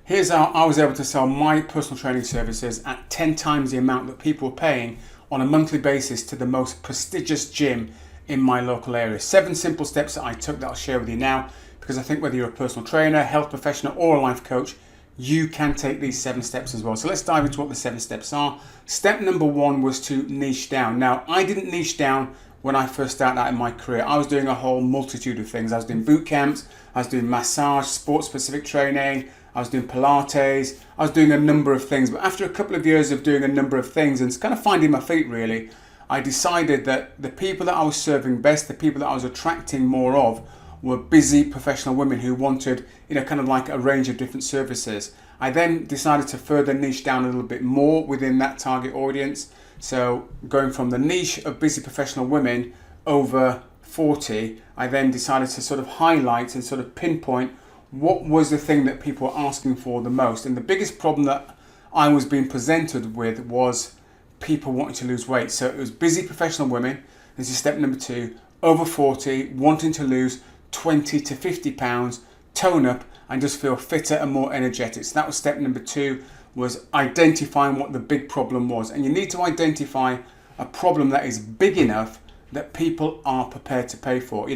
Here's how I was able to sell my personal training services at 10 times the amount that people were paying on a monthly basis to the most prestigious gym in my local area. 7 simple steps that I took that I'll share with you now, because I think whether you're a personal trainer, health professional, or a life coach, you can take these 7 steps as well. So let's dive into what the 7 steps are. Step number 1 was to niche down. Now, I didn't niche down when I first started out in my career. I was doing a whole multitude of things. I was doing boot camps, I was doing massage, sports specific training, I was doing Pilates, I was doing a number of things. But after a couple of years of doing a number of things and kind of finding my feet really, I decided that the people that I was serving best, the people that I was attracting more of, were busy professional women who wanted, kind of like a range of different services. I then decided to further niche down a little bit more within that target audience. So going from the niche of busy professional women over 40, I then decided to sort of highlight and sort of pinpoint what was the thing that people were asking for the most. And the biggest problem that I was being presented with was people wanting to lose weight. So it was busy professional women, this is step number 2, over 40, wanting to lose 20 to 50 pounds, tone up and just feel fitter and more energetic. So that was step number 2, was identifying what the big problem was. And you need to identify a problem that is big enough that people are prepared to pay for.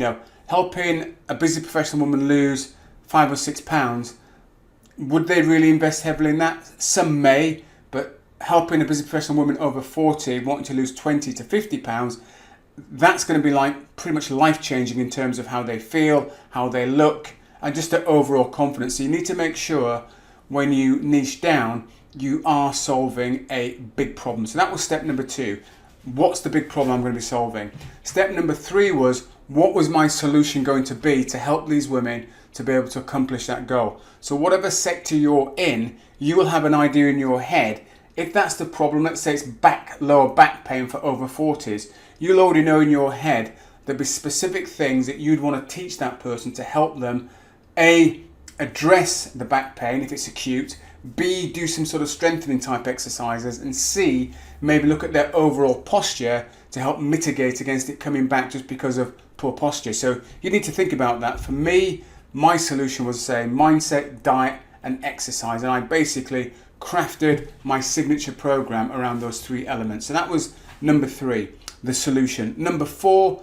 Helping a busy professional woman lose 5 or 6 pounds, would they really invest heavily in that? Some may, but helping a busy professional woman over 40 wanting to lose 20 to 50 pounds, that's going to be like pretty much life-changing in terms of how they feel, how they look, and just their overall confidence. So you need to make sure when you niche down, you are solving a big problem. So that was step number 2. What's the big problem I'm going to be solving? Step number 3 was, what was my solution going to be to help these women to be able to accomplish that goal? So whatever sector you're in, you will have an idea in your head. If that's the problem, let's say it's lower back pain for over 40s, you'll already know in your head there'll be specific things that you'd want to teach that person to help them, A, address the back pain if it's acute, B, do some sort of strengthening type exercises, and C, maybe look at their overall posture to help mitigate against it coming back just because of poor posture. So you need to think about that. For me, my solution was, say, mindset, diet and exercise, and I basically crafted my signature program around those 3 elements. So that was number 3, the solution. Number 4,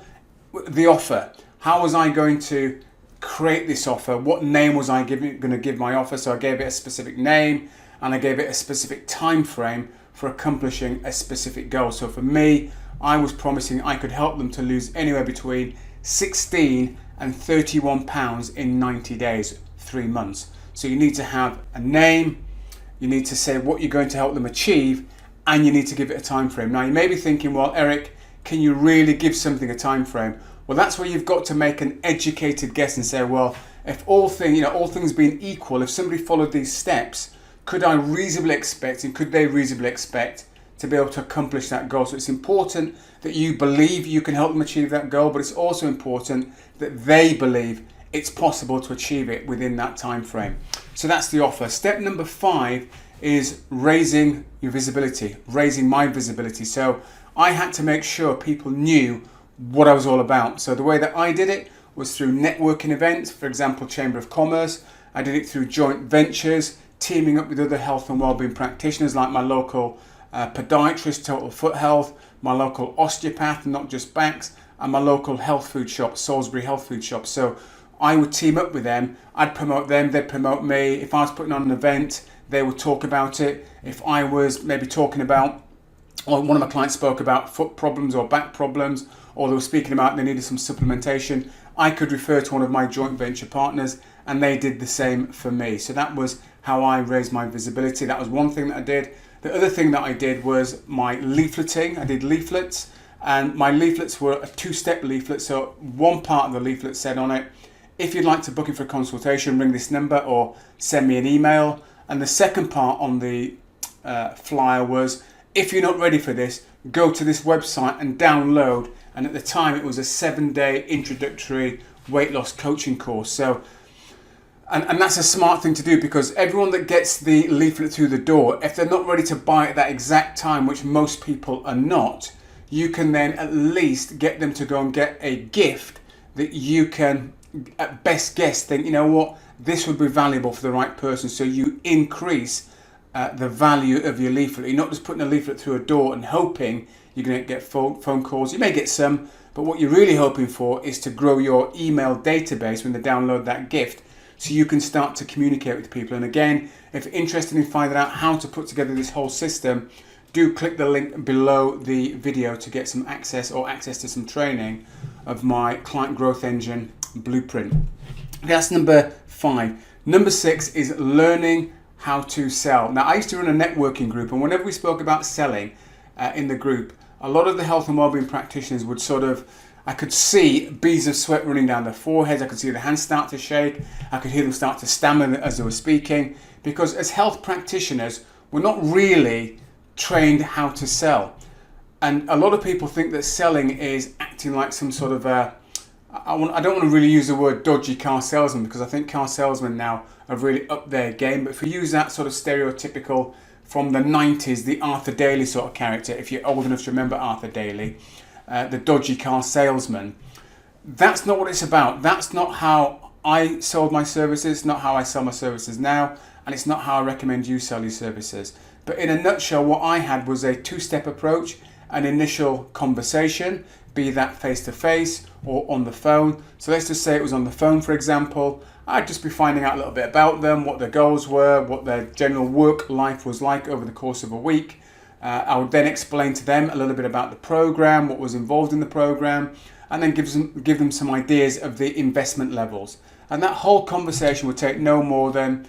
the offer. How was I going to create this offer? What name was I going to give my offer? So I gave it a specific name and I gave it a specific time frame for accomplishing a specific goal. So for me, I was promising I could help them to lose anywhere between 16 and 31 pounds in 90 days, 3 months. So you need to have a name, you need to say what you're going to help them achieve, and you need to give it a time frame. Now you may be thinking, well, Eric, can you really give something a time frame? Well, that's where you've got to make an educated guess and say, well, if all things being equal, if somebody followed these steps, could I reasonably expect, and could they reasonably expect to be able to accomplish that goal? So it's important that you believe you can help them achieve that goal, but it's also important that they believe it's possible to achieve it within that time frame. So that's the offer. Step number 5 is raising your visibility, raising my visibility. So I had to make sure people knew what I was all about. So the way that I did it was through networking events, for example, Chamber of Commerce. I did it through joint ventures, teaming up with other health and wellbeing practitioners like my local podiatrist, Total Foot Health, my local osteopath, not just backs, and my local health food shop, Salisbury Health Food Shop. So I would team up with them, I'd promote them, they'd promote me. If I was putting on an event, they would talk about it. If I was maybe talking about, or one of my clients spoke about foot problems or back problems, or they were speaking about they needed some supplementation, I could refer to one of my joint venture partners and they did the same for me. So that was how I raised my visibility. That was one thing that I did. The other thing that I did was my leafleting. I did leaflets, and my leaflets were a 2-step leaflet. So one part of the leaflet said on it, if you'd like to book in for a consultation, ring this number or send me an email. And the second part on the flyer was, if you're not ready for this, go to this website and download. And at the time it was a 7-day introductory weight loss coaching course. So, and that's a smart thing to do, because everyone that gets the leaflet through the door, if they're not ready to buy at that exact time, which most people are not, you can then at least get them to go and get a gift that you can at best guess think, you know what, this would be valuable for the right person. So you increase the value of your leaflet. You're not just putting a leaflet through a door and hoping you're going to get phone calls. You may get some, but what you're really hoping for is to grow your email database when they download that gift, so you can start to communicate with people. And again, if you're interested in finding out how to put together this whole system, do click the link below the video to get some access to some training of my Client Growth Engine blueprint. That's number 5. Number 6 is learning how to sell. Now, I used to run a networking group, and whenever we spoke about selling in the group, a lot of the health and wellbeing practitioners would I could see beads of sweat running down their foreheads. I could see their hands start to shake. I could hear them start to stammer as they were speaking, because as health practitioners, we're not really trained how to sell. And a lot of people think that selling is acting like some sort of I don't want to really use the word dodgy car salesman, because I think car salesmen now are really up their game. But if we use that sort of stereotypical from the 90s, the Arthur Daly sort of character, if you're old enough to remember Arthur Daly, the dodgy car salesman, that's not what it's about. That's not how I sold my services, not how I sell my services now, and it's not how I recommend you sell your services. But in a nutshell, what I had was a 2-step approach: an initial conversation, be that face-to-face or on the phone. So let's just say it was on the phone, for example. I'd just be finding out a little bit about them, what their goals were, what their general work life was like over the course of a week. I would then explain to them a little bit about the program, what was involved in the program, and then give them some ideas of the investment levels. And that whole conversation would take no more than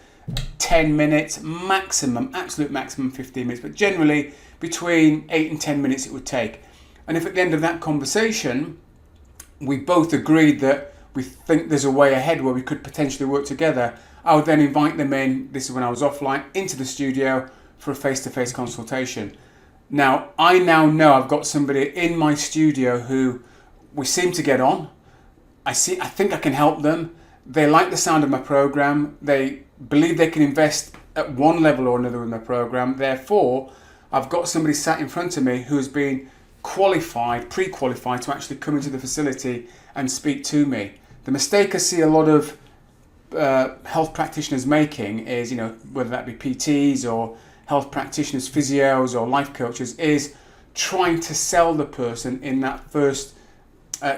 10 minutes, maximum, absolute maximum 15 minutes, but generally between 8 and 10 minutes it would take. And if at the end of that conversation we both agreed that we think there's a way ahead where we could potentially work together, I would then invite them in, this is when I was offline, into the studio for a face-to-face consultation. Now, I now know I've got somebody in my studio who we seem to get on. I think I can help them. They like the sound of my program. They believe they can invest at one level or another in my program. Therefore, I've got somebody sat in front of me who's been qualified, pre-qualified to actually come into the facility and speak to me. The mistake I see a lot of health practitioners making is, whether that be PTs or health practitioners, physios or life coaches, is trying to sell the person in that first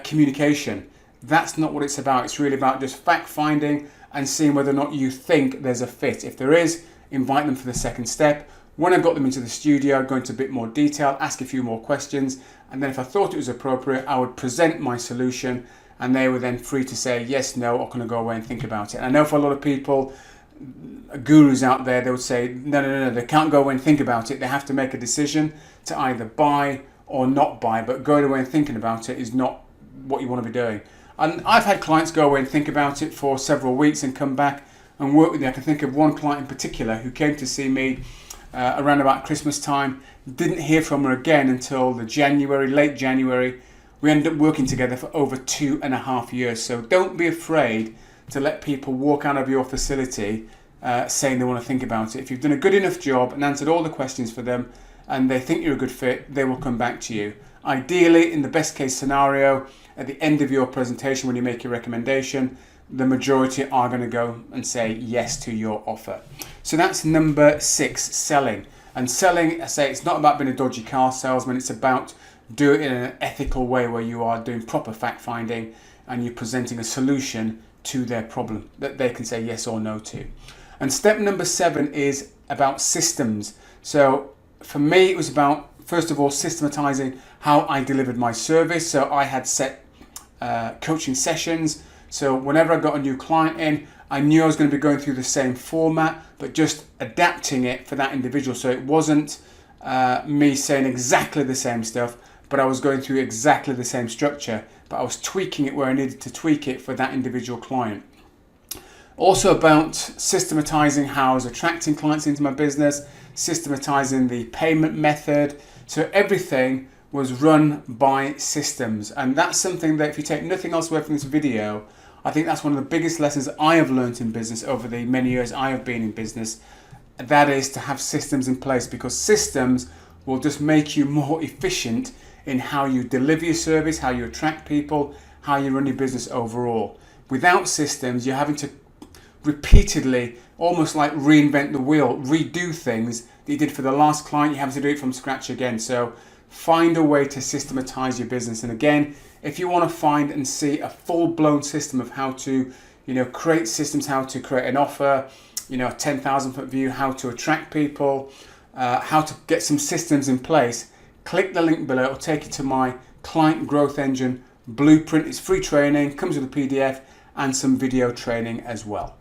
communication. That's not what it's about. It's really about just fact finding and seeing whether or not you think there's a fit. If there is, invite them for the second step. When I got them into the studio, I'd go into a bit more detail, ask a few more questions, and then if I thought it was appropriate, I would present my solution, and they were then free to say yes, no, or can I go away and think about it. And I know for a lot of people, gurus out there, they would say no, they can't go away and think about it. They have to make a decision to either buy or not buy, but going away and thinking about it is not what you want to be doing. And I've had clients go away and think about it for several weeks and come back and work with me. I can think of one client in particular who came to see me around about Christmas time, didn't hear from her again until late January. We ended up working together for over 2.5 years. So don't be afraid to let people walk out of your facility saying they want to think about it. If you've done a good enough job and answered all the questions for them and they think you're a good fit, they will come back to you. Ideally, in the best case scenario, at the end of your presentation when you make your recommendation, the majority are going to go and say yes to your offer. So that's number 6, selling. And selling, I say, it's not about being a dodgy car salesman. It's about doing it in an ethical way where you are doing proper fact finding and you're presenting a solution to their problem that they can say yes or no to. And step number 7 is about systems. So for me, it was about, first of all, systematizing how I delivered my service. So I had set coaching sessions. So whenever I got a new client in, I knew I was going to be going through the same format, but just adapting it for that individual. So it wasn't me saying exactly the same stuff, but I was going through exactly the same structure, but I was tweaking it where I needed to tweak it for that individual client. Also about systematizing how I was attracting clients into my business, systematizing the payment method. So everything was run by systems. And that's something that if you take nothing else away from this video, I think that's one of the biggest lessons I have learned in business over the many years I have been in business. That is to have systems in place, because systems will just make you more efficient in how you deliver your service, how you attract people, how you run your business overall. Without systems, you're having to repeatedly, almost like reinvent the wheel, redo things that you did for the last client. You have to do it from scratch again. So find a way to systematize your business. And again, if you want to find and see a full-blown system of how to, create systems, how to create an offer, a 10,000 foot view, how to attract people, how to get some systems in place, click the link below. It'll take you to my Client Growth Engine Blueprint. It's free training, comes with a PDF and some video training as well.